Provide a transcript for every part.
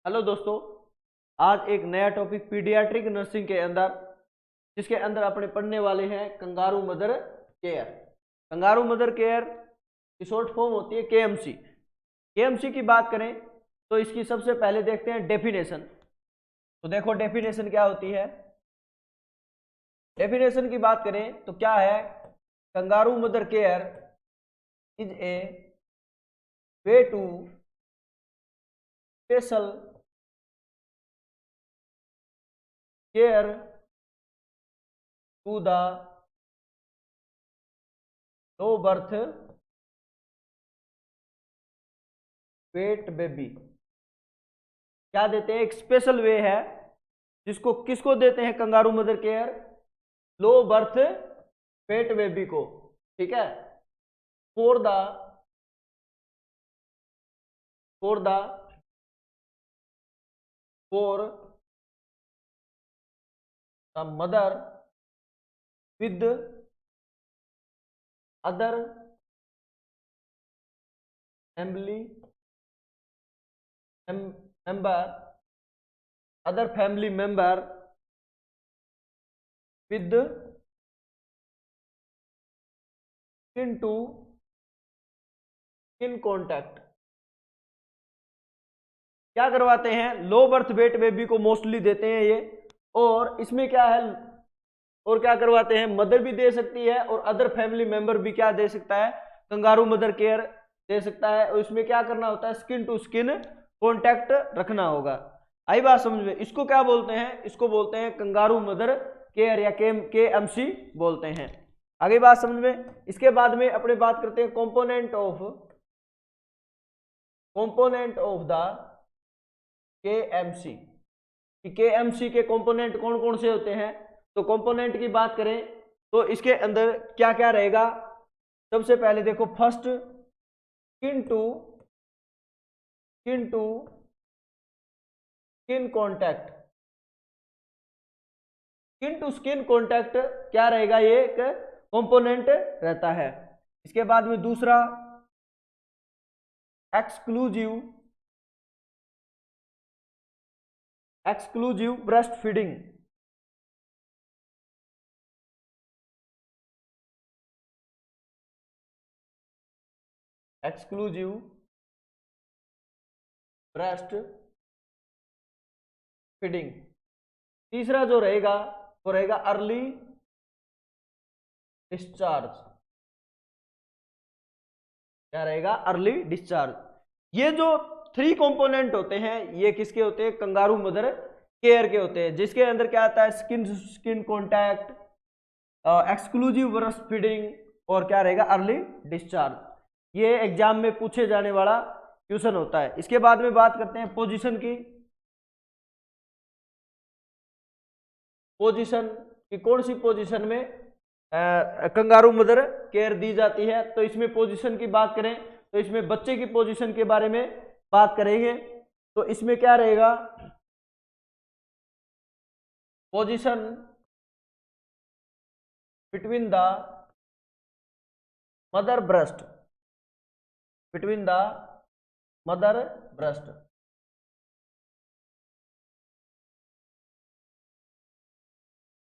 Hello दोस्तों, आज एक नया टॉपिक पीडियाट्रिक नर्सिंग के अंदर, जिसके अंदर अपने पढ़ने वाले हैं kangaroo mother care. Kangaroo mother care की शॉर्ट फॉर्म होती है केएमसी। केएमसी की बात करें तो इसकी सबसे पहले देखते हैं डेफिनेशन। तो देखो डेफिनेशन क्या होती है। डेफिनेशन की बात करें तो क्या है, kangaroo mother care is a way to special care to the low birth weight baby. क्या देते हैं, एक स्पेशल वे है जिसको किसको देते हैं कंगारू मदर केयर, लो बर्थ वेट बेबी को। ठीक है, for the for the for the mother with other family member other family member with skin to skin contact। क्या करवाते हैं, लो बर्थ वेट बेबी को मोस्टली देते हैं ये। और इसमें क्या है, और क्या करवाते हैं, मदर भी दे सकती है और अदर फैमिली मेंबर भी क्या दे सकता है, कंगारू मदर केयर दे सकता है। और इसमें क्या करना होता है, स्किन टू स्किन कॉन्टैक्ट रखना होगा। आई बात समझ में। इसको क्या बोलते हैं, इसको बोलते हैं कंगारू मदर केयर या केएमसी बोलते हैं। आगे बात समझ में। इसके बाद में अपने बात करते हैं component of the KMC. KMC के कंपोनेंट कौन कौन से होते हैं। तो कंपोनेंट की बात करें तो इसके अंदर क्या क्या रहेगा। सबसे पहले देखो, first skin to skin contact. Skin to skin contact क्या रहेगा, ये एक कंपोनेंट रहता है। इसके बाद में दूसरा exclusive breast feeding. Exclusive breast feeding. तीसरा जो रहेगा वो रहेगा अर्ली डिस्चार्ज। क्या रहेगा, अर्ली डिस्चार्ज। ये जो 3 कंपोनेंट होते हैं ये किसके होते हैं, कंगारू मदर केयर के होते हैं। जिसके अंदर क्या आता है, skin skin contact, exclusive breast feeding और क्या रहेगा, अर्ली डिस्चार्ज। ये एग्जाम में पूछे जाने वाला क्वेश्चन होता है। इसके बाद में बात करते हैं पोजीशन की। पोजीशन की कौन सी पोजीशन में कंगारू मदर केयर दी जाती है। तो इसमें पोजीशन की बात करें तो इसमें बच्चे की पोजीशन के बारे में बात करेंगे। तो इसमें क्या रहेगा, position between the mother breast, between the mother breast,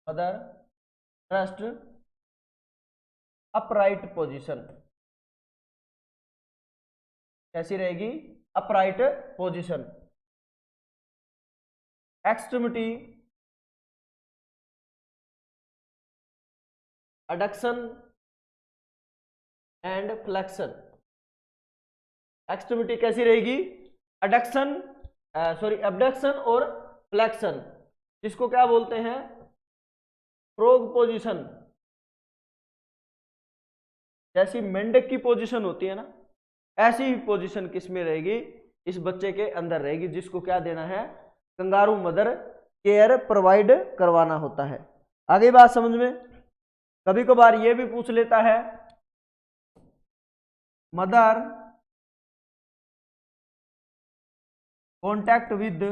mother breast upright position. कैसी रहेगी, upright position. Extremity adduction and flexion. Extremity कैसी रहेगी, एडक्शन एबडक्शन और फ्लेक्शन, जिसको क्या बोलते हैं, फ्रॉग पोजीशन। जैसी मेंढक की पोजीशन होती है ना, ऐसी ही पोजीशन किस में रहेगी, इस बच्चे के अंदर रहेगी, जिसको क्या देना है, कंगारू मदर केयर प्रोवाइड करवाना होता है। आगे बात समझ में। कभी कभार ये भी पूछ लेता है, mother contact with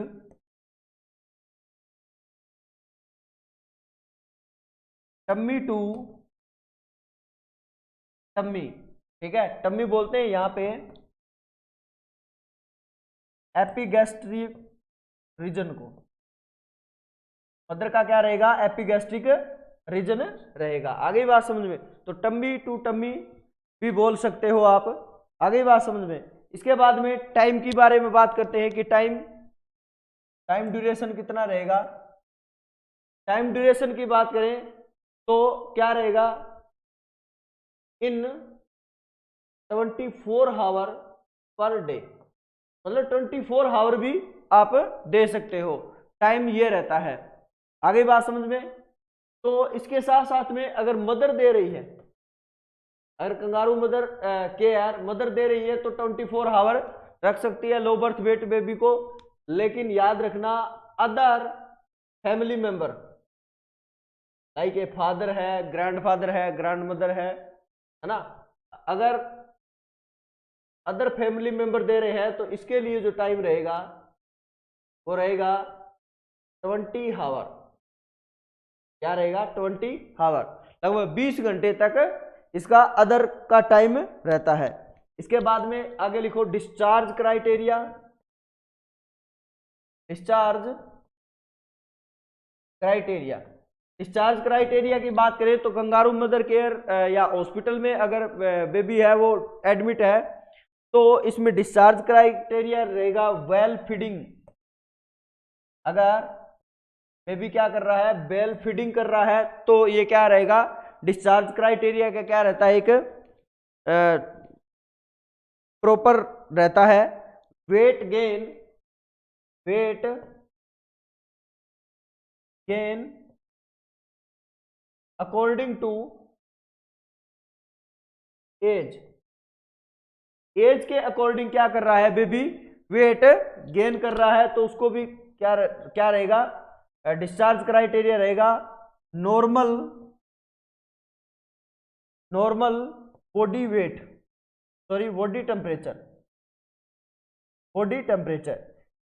tummy to tummy. ठीक है, टम्मी बोलते हैं यहाँ पे एपिगैस्ट्रिक रीजन को, मदर का क्या रहेगा, एपिगैस्ट्रिक रीजन रहेगा। आगे बात समझ में, तो टम्मी टू टम्मी भी बोल सकते हो आप। आगे बात समझ में। इसके बाद में टाइम की बारे में बात करते हैं कि टाइम ड्यूरेशन कितना रहेगा। टाइम ड्यूरेशन की बात करें तो क्या रहेगा, इन 24 आवर पर डे, मतलब 24 आवर भी आप दे सकते हो, टाइम ये रहता है। आगे बात समझ में। तो इसके साथ साथ में अगर मदर दे रही है, अगर कंगारू मदर केयर मदर दे रही है तो 24 आवर रख सकती है लो बर्थ वेट बेबी को। लेकिन याद रखना, other family member like a father है, ग्रैंडफादर है, ग्रैंड मदर है ना, अगर अदर फैमिली मेंबर दे रहे हैं तो इसके लिए जो टाइम रहेगा वो रहेगा 20 आवर। क्या रहेगा, 20 आवर, लगभग 20 घंटे तक इसका अदर का टाइम रहता है। इसके बाद में आगे लिखो discharge criteria. Discharge criteria, discharge criteria की बात करें तो कंगारू मदर केयर या हॉस्पिटल में अगर बेबी है वो एडमिट है तो इसमें डिस्चार्ज क्राइटेरिया रहेगा वेल फीडिंग। अगर बेबी क्या कर रहा है, वेल फीडिंग कर रहा है तो ये क्या रहेगा, डिस्चार्ज क्राइटेरिया का क्या रहता है, एक प्रॉपर रहता है। Weight gain according to age के अकॉर्डिंग क्या कर रहा है बेबी, वेट गेन कर रहा है तो उसको भी क्या रहेगा, डिस्चार्ज क्राइटेरिया रहेगा normal body weight, sorry body temperature,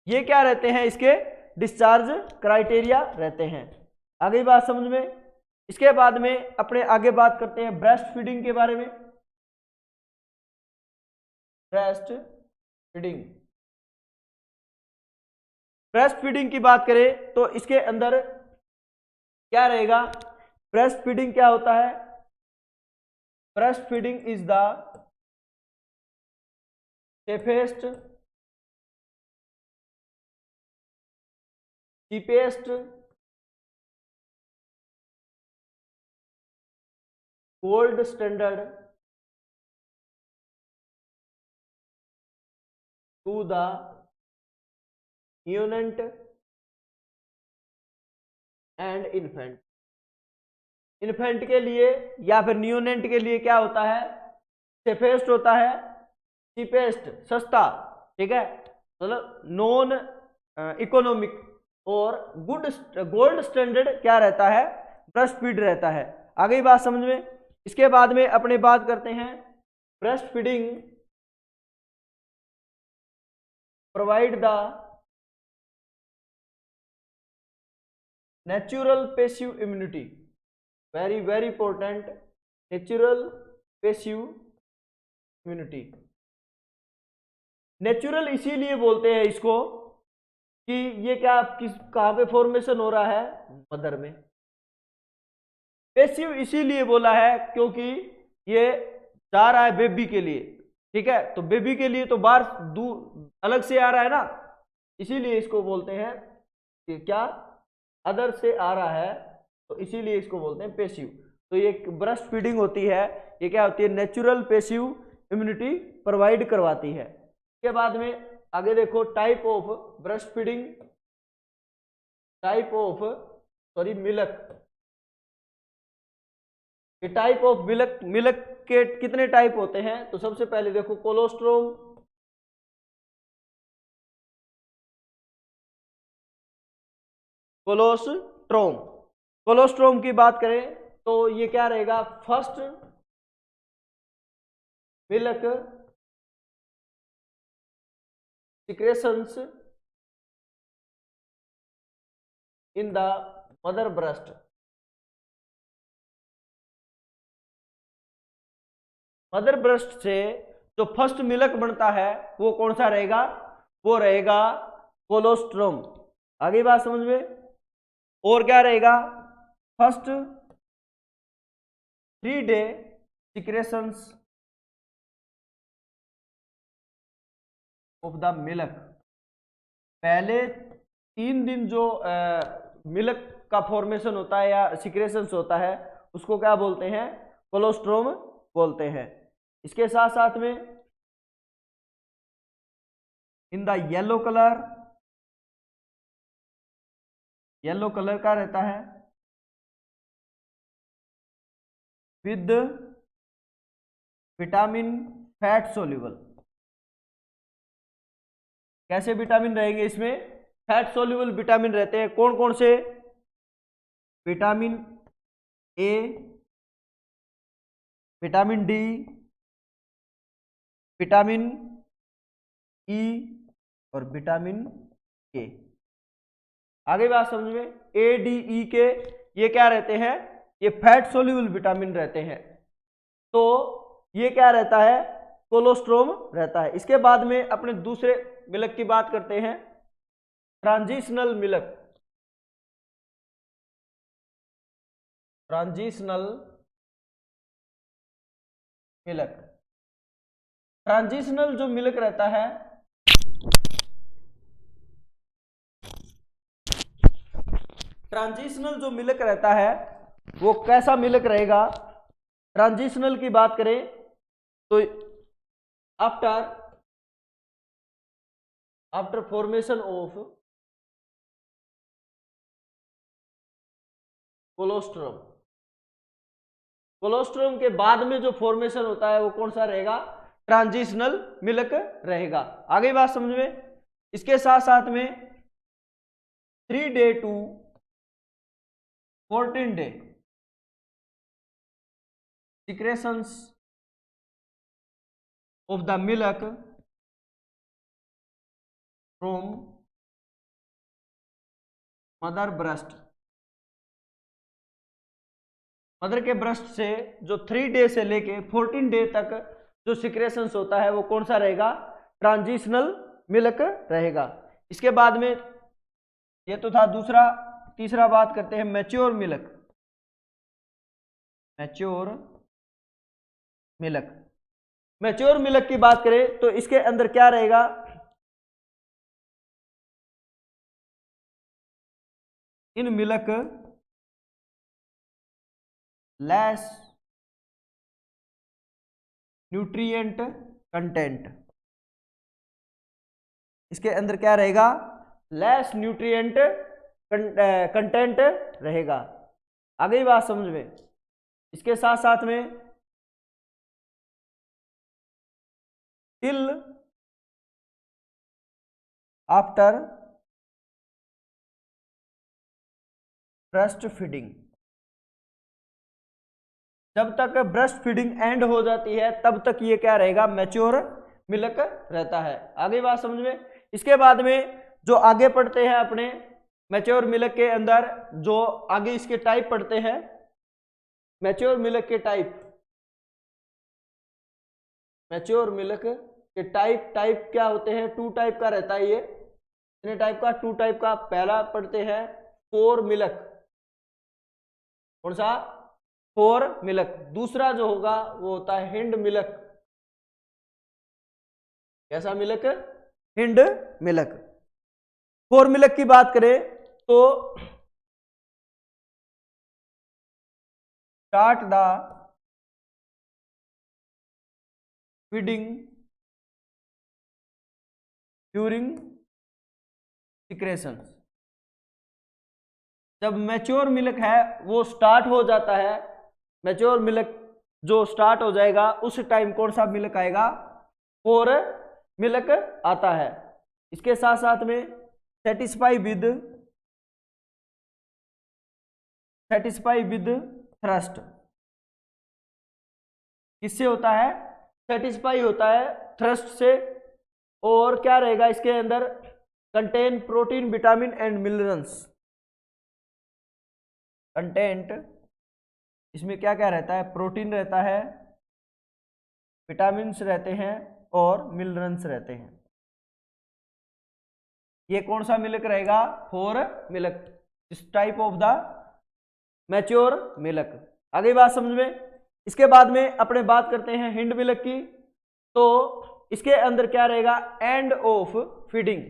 ये क्या रहते हैं, इसके डिस्चार्ज क्राइटेरिया रहते हैं। आगे बात समझ में। इसके बाद में अपने आगे बात करते हैं ब्रेस्ट फीडिंग के बारे में। ब्रेस्ट फीडिंग की बात करें तो इसके अंदर क्या रहेगा, ब्रेस्ट फीडिंग क्या होता है, breast feeding is the safest, cheapest, gold standard to the neonate and infant के लिए या फिर न्यूनेंट के लिए क्या होता है, सेफेस्ट होता है, चीपेस्ट सस्ता, ठीक है, मतलब नॉन इकोनॉमिक, और गोल्ड स्टैंडर्ड क्या रहता है, ब्रेस्ट फीड रहता है। आगे बात समझ में। इसके बाद में अपने बात करते हैं breast feeding provide the natural passive immunity, very important, natural passive immunity. Natural इसीलिए बोलते हैं इसको कि ये क्या कहां पे फॉर्मेशन हो रहा है, मदर में। पैसिव इसीलिए बोला है क्योंकि ये जा रहा है बेबी के लिए, ठीक है, तो बेबी के लिए तो बाहर दूर अलग से आ रहा है ना, इसीलिए इसको बोलते हैं कि क्या अदर से आ रहा है, तो इसीलिए इसको बोलते हैं पैसिव। तो ये ब्रेस्ट फीडिंग होती है, ये क्या होती है, नेचुरल पैसिव इम्यूनिटी प्रोवाइड करवाती है। इसके बाद में आगे देखो type of breast feeding, milk, ये टाइप ऑफ मिल्क के कितने टाइप होते हैं, तो सबसे पहले देखो कोलोस्ट्रोम की बात करें तो ये क्या रहेगा, first milk secretions in the mother breast, mother breast से जो फर्स्ट मिल्क बनता है वो कौन सा रहेगा, वो रहेगा कोलोस्ट्रोम, आगे बात समझ में। और क्या रहेगा, first 3 day secretions of the milk, पहले 3 दिन जो मिल्क का फॉर्मेशन होता है या सिक्रेशंस होता है उसको क्या बोलते हैं, कोलोस्ट्रोम बोलते हैं। इसके साथ साथ में इन द येलो कलर का रहता है विद विटामिन फैट सोल्यूबल। कैसे विटामिन रहेंगे इसमें, फैट सोल्यूबल विटामिन रहते हैं। कौन कौन से, vitamin A, vitamin D, vitamin E और विटामिन के। आगे बात समझ में, ए डी ई के ये क्या रहते हैं, ये फैट सोल्यूबल विटामिन रहते हैं। तो ये क्या रहता है, कोलोस्ट्रोम रहता है। इसके बाद में अपने दूसरे मिल्क की बात करते हैं, transitional milk. Transitional milk, transitional जो मिल्क रहता है, ट्रांजिशनल जो मिल्क रहता है वो कैसा मिल्क रहेगा। ट्रांजिशनल की बात करें तो आफ्टर फॉर्मेशन ऑफ कोलोस्ट्रोम के बाद में जो फॉर्मेशन होता है वो कौन सा रहेगा, ट्रांजिशनल मिल्क रहेगा। आगे बात समझ में। इसके साथ साथ में 3 day to 14 day secretions of the milk from mother breast, mother के ब्रेस्ट से जो 3 डे से लेके 14 डे तक जो सिक्रेशंस होता है वो कौन सा रहेगा, ट्रांजिशनल मिल्क रहेगा। इसके बाद में ये तो था दूसरा, तीसरा बात करते हैं मैच्योर मिल्क। मैच्योर मिल्क की बात करें तो इसके अंदर क्या रहेगा, in milk less nutrient content, इसके अंदर क्या रहेगा, लेस न्यूट्रिएंट कंटेंट रहेगा। आगे बात समझ में। इसके साथ साथ में टिल आफ्टर ब्रेस्ट फीडिंग, जब तक ब्रेस्ट फीडिंग एंड हो जाती है तब तक ये क्या रहेगा, मैच्योर मिल्क रहता है। आगे बात समझ में। इसके बाद में जो आगे पढ़ते हैं अपने मैच्योर मिल्क के अंदर, जो आगे इसके टाइप पढ़ते हैं, मैच्योर मिल्क के टाइप, मैच्योर मिल्क के टाइप क्या होते हैं, 2 टाइप का रहता है ये। कितने टाइप का, 2 टाइप का। पहला पढ़ते हैं फोर मिल्क, कौन सा, फोर मिल्क। दूसरा जो होगा वो होता है हिंड मिल्क। कैसा milk, hind milk. Four milk की बात करें तो start the feeding during secretion. जब मैच्योर मिल्क है वो स्टार्ट हो जाता है, मैच्योर मिल्क जो स्टार्ट हो जाएगा उस टाइम कौन सा मिल्क आएगा, फोर मिल्क आता है। इसके साथ साथ में सेटिस्फाई विद थ्रस्ट, किससे होता है, सेटिस्फाई होता है थ्रस्ट से। और क्या रहेगा इसके अंदर, contain protein vitamin and minerals. Content इसमें क्या क्या रहता है, प्रोटीन रहता है, विटामिन्स रहते हैं और मिनरल्स रहते हैं। ये कौन सा मिल्क रहेगा? फोर मिल्क, इस type of the mature milk. आगे बात समझ में। इसके बाद में अपने बात करते हैं हिंड मिल्क की। तो इसके अंदर क्या रहेगा? End of feeding.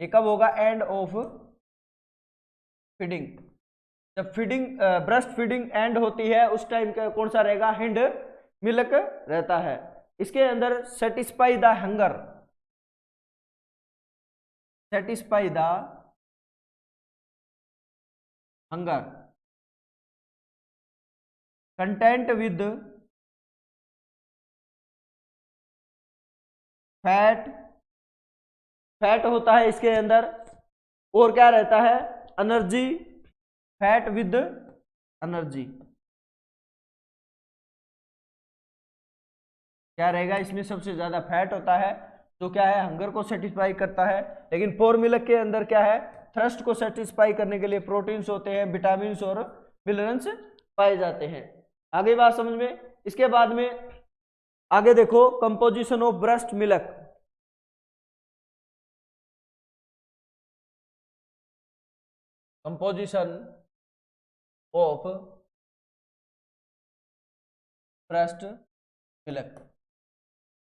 ये कब होगा? End of feeding. जब फीडिंग ब्रेस्ट फीडिंग एंड होती है उस टाइम का कौन सा रहेगा? हिंड मिल्क रहता है। इसके अंदर satisfy the hunger, satisfy the hunger, content with fat, fat होता है इसके अंदर, और क्या रहता है? Energy, fat with energy. क्या रहेगा इसमें? सबसे ज्यादा फैट होता है जो क्या है? हंगर को सेटिस्फाई करता है। लेकिन फोर मिल्क के अंदर क्या है? थ्रस्ट को सेटिस्फाई करने के लिए प्रोटीन्स होते हैं, विटामिन्स और मिनरल्स पाए जाते हैं। आगे बात समझ में। इसके बाद में आगे देखो, composition of breast milk. Composition of breast milk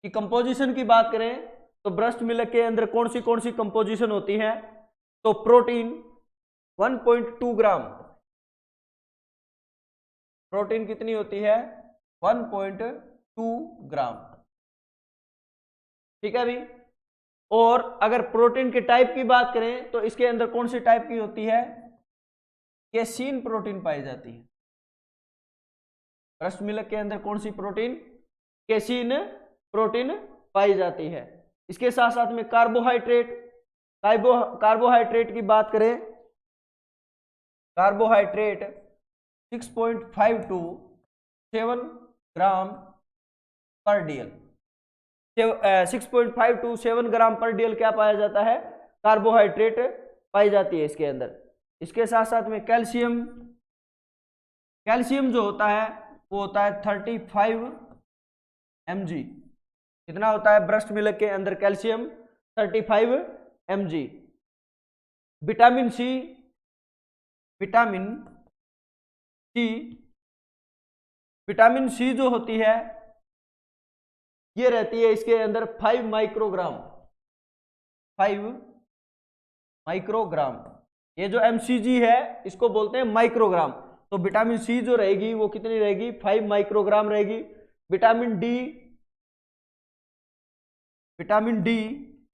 की कंपोजिशन की बात करें तो ब्रेस्ट मिल्क के अंदर कौन सी कंपोजिशन होती है? तो प्रोटीन 1.2 ग्राम, प्रोटीन कितनी होती है? 1.2 ग्राम। ठीक है अभी। और अगर प्रोटीन के टाइप की बात करें तो इसके अंदर कौन सी टाइप की होती है? केसीन प्रोटीन पाई जाती है। ब्रेस्ट मिल्क के अंदर कौन सी प्रोटीन? केसीन प्रोटीन पाई जाती है। इसके साथ साथ में कार्बोहाइड्रेट, कार्बोहाइड्रेट की बात करें, कार्बोहाइड्रेट 6.5 to 7 ग्राम पर डीएल, 6.5 to 7 ग्राम पर डीएल क्या पाया जाता है? कार्बोहाइड्रेट पाई जाती है इसके अंदर। इसके साथ साथ में कैल्शियम, कैल्शियम जो होता है वो होता है 35 mg। कितना होता है ब्रेस्ट मिल्क के अंदर calcium? 35 mg। Vitamin C, vitamin C, vitamin C जो होती है ये रहती है इसके अंदर 5 माइक्रोग्राम, 5 माइक्रोग्राम। ये जो mcg है इसको बोलते हैं माइक्रोग्राम। तो विटामिन सी जो रहेगी वो कितनी रहेगी? 5 माइक्रोग्राम रहेगी। विटामिन डी, विटामिन डी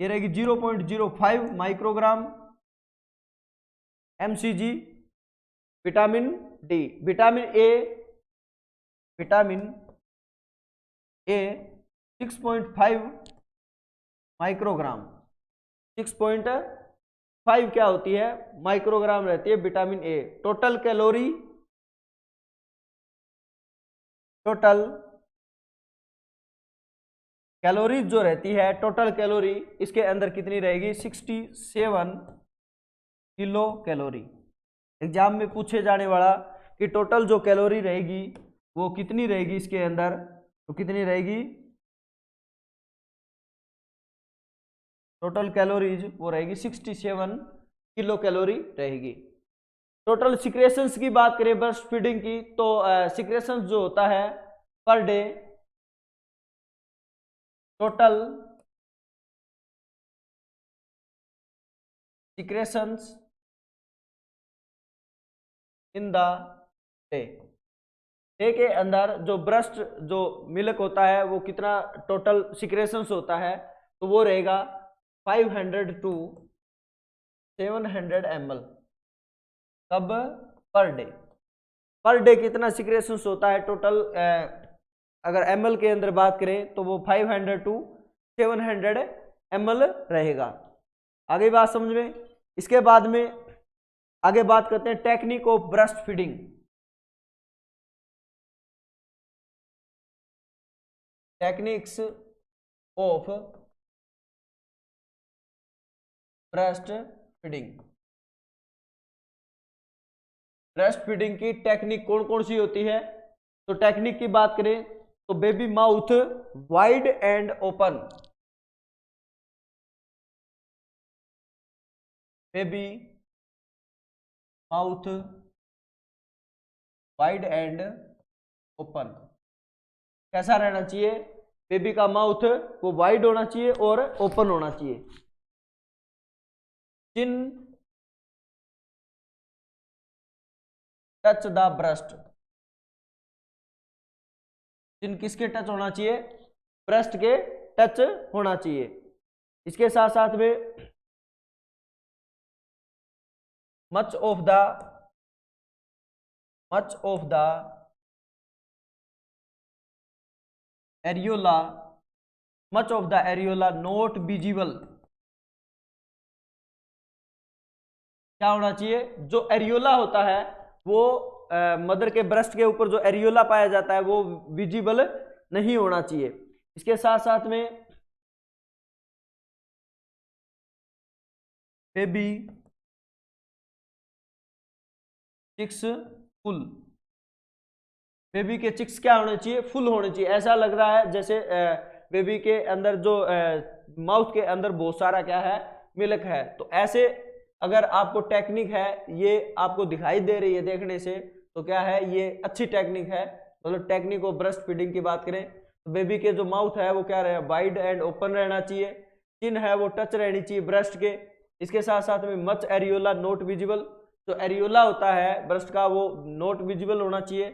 ये रहेगी 0.05 microgram mcg। Vitamin D, vitamin A, vitamin A 6.5 microgram, 6.5 क्या होती है? माइक्रोग्राम रहती है vitamin A. Total calorie, total calories जो रहती है, टोटल कैलोरी इसके अंदर कितनी रहेगी? 67 किलो कैलोरी। एग्जाम में पूछे जाने वाला कि टोटल जो कैलोरी रहेगी वो कितनी रहेगी इसके अंदर? तो कितनी रहेगी? टोटल कैलोरीज वो रहेगी 67 किलो कैलोरी रहेगी। टोटल सिक्रेशंस की बात करें ब्रेस्ट फीडिंग की तो सिक्रेशंस जो होता है per day, total secretions in the day, day के अंदर जो ब्रेस्ट जो मिल्क होता है वो कितना टोटल सिक्रेशंस होता है? तो वो रहेगा 500 to 700 ml। कब? Per day. पर डे कितना सिक्रेशंस होता है टोटल? अगर ml के अंदर बात करें तो वो 500 to 700 ml रहेगा। आगे बात समझ में। इसके बाद में आगे बात करते हैं technique of breast feeding. Techniques of breast feeding. Breast feeding की टेक्निक कौन कौन सी होती है? तो टेक्निक की बात करें तो baby mouth wide and open, baby mouth wide and open. कैसा रहना चाहिए? बेबी का माउथ वो वाइड होना चाहिए और ओपन होना चाहिए। चिन टच द ब्रेस्ट। चिन किसके टच होना चाहिए? ब्रेस्ट के टच होना चाहिए। इसके साथ साथ में much of the areola not visible. क्या होना चाहिए? जो एरियोला होता है वो मदर के ब्रेस्ट के ऊपर जो एरियोला पाया जाता है वो विजिबल नहीं होना चाहिए। इसके साथ साथ में बेबी चिक्स फुल। बेबी के चिक्स क्या होने चाहिए? फुल होने चाहिए। ऐसा लग रहा है जैसे बेबी के अंदर जो माउथ के अंदर बहुत सारा क्या है? मिल्क है। तो ऐसे अगर आपको टेक्निक है, ये आपको दिखाई दे रही है देखने से, तो क्या है? ये अच्छी टेक्निक है। मतलब टेक्निक ऑफ ब्रेस्ट फीडिंग की बात करें तो बेबी के जो माउथ है वो क्या रहे? वाइड एंड ओपन रहना चाहिए। चिन है वो टच रहनी चाहिए ब्रेस्ट के। इसके साथ साथ में मच एरियोला नॉट विजिबल। जो एरियोला होता है ब्रेस्ट का वो नॉट विजिबल होना चाहिए,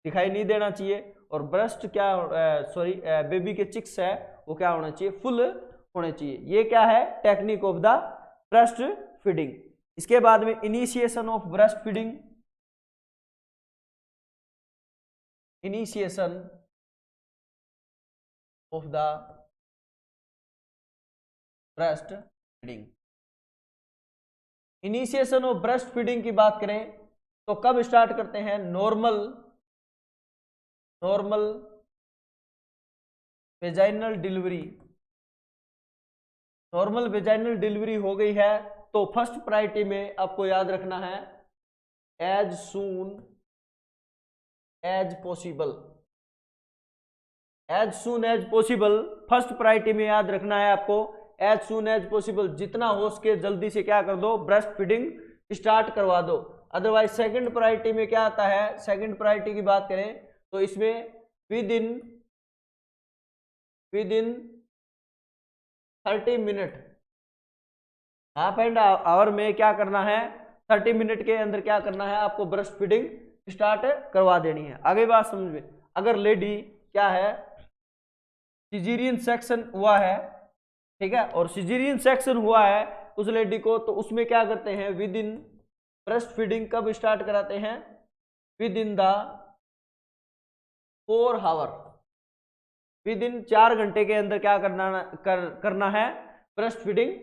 दिखाई नहीं देना चाहिए। और ब्रेस्ट क्या बेबी के चिक्स है वो क्या होना चाहिए? फुल होने चाहिए। ये क्या है? Technique of the breast feeding. इसके बाद में initiation of breast feeding. Initiation of the breast feeding. Initiation of breast feeding की बात करें तो कब स्टार्ट करते हैं? Normal vaginal delivery. Normal vaginal delivery हो गई है तो फर्स्ट प्रायोरिटी में आपको याद रखना है as soon as possible. As soon as possible first priority में याद रखना है आपको। एज सून एज पॉसिबल, जितना हो सके जल्दी से क्या कर दो? ब्रेस्ट फीडिंग स्टार्ट करवा दो। अदरवाइज सेकंड प्रायोरिटी में क्या आता है? सेकंड प्रायोरिटी की बात करें तो इसमें within 30 minute, half and hour में क्या करना है? 30 मिनट के अंदर क्या करना है? आपको ब्रेस्ट फीडिंग स्टार्ट करवा देनी है। आगे बात समझ में। अगर लेडी क्या है? सिजेरियन सेक्शन हुआ है, ठीक है, और सिजेरियन सेक्शन हुआ है उस लेडी को, तो उसमें क्या करते हैं? विद इन ब्रेस्ट फीडिंग कब स्टार्ट कराते हैं? Within the 4 hour. Within 4 घंटे के अंदर क्या करना है? ब्रेस्ट फीडिंग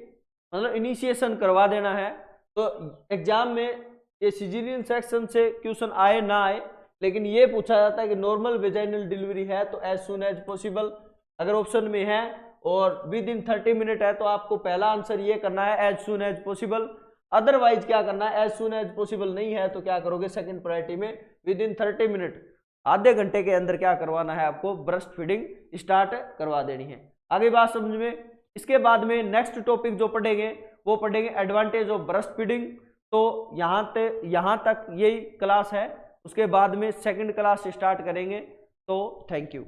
मतलब इनिशिएशन करवा देना है। तो एग्जाम में ये सिजेरियन सेक्शन से क्वेश्चन आए ना आए, लेकिन ये पूछा जाता है कि नॉर्मल वेजाइनल डिलीवरी है तो एज सून एज पॉसिबल अगर ऑप्शन में है, और विद इन 30 मिनट है तो आपको पहला आंसर ये करना है as soon as possible. Otherwise क्या करना है? एज सून एज पॉसिबल नहीं है तो क्या करोगे? सेकंड प्रायोरिटी में विद इन 30 मिनट, आधे घंटे के अंदर क्या करवाना है? आपको ब्रेस्ट फीडिंग स्टार्ट करवा देनी है। आगे बात समझ में। इसके बाद में नेक्स्ट टॉपिक जो पढ़ेंगे वो पढ़ेंगे एडवांटेज ऑफ ब्रेस्ट फीडिंग। तो यहाँ तक यही क्लास है, उसके बाद में सेकंड क्लास स्टार्ट करेंगे। तो थैंक यू।